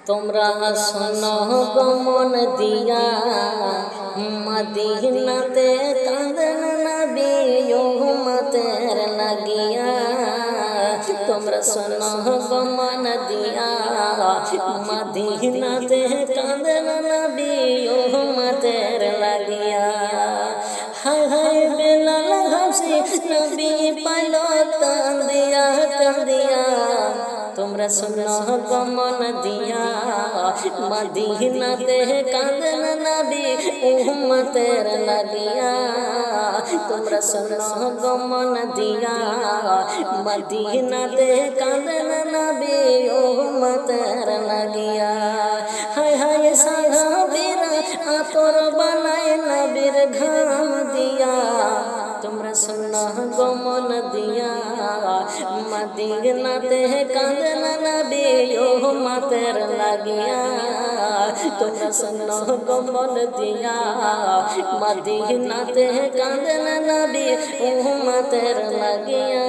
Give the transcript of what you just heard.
তোমরা শোনো গো মন দিয়া, মদিনাতে কাঁদেন নবী উম্মতের লাগিয়া। তোমরা শোনো গো মন দিয়া, মদিনাতে কাঁদেন নবী উম্মতের লাগিয়া। হায় হায় বেলাল হাসি নবী পাইল কান্দিয়া কান্দিয়া। তোমরা শোনো গো মন দিয়া, মদিনাতে কাঁদেন নবী উম্মতের লাগিয়া। তোমরা শোনো গো মন দিয়া, মদিনাতে কাঁদেন নবী উম্মতের লাগিয়া। হায় হায় সাহাবীরা আতর বানায় নবীর ঘাম দিয়া। তোমরা শোনো গো মন দিয়া, মদিনাতে কাঁদেন নবী উম্মতের লাগিয়া। তোমরা শোনো গো মন দিয়া, মদিনাতে কাঁদেন নবী উম্মতের লাগিয়া।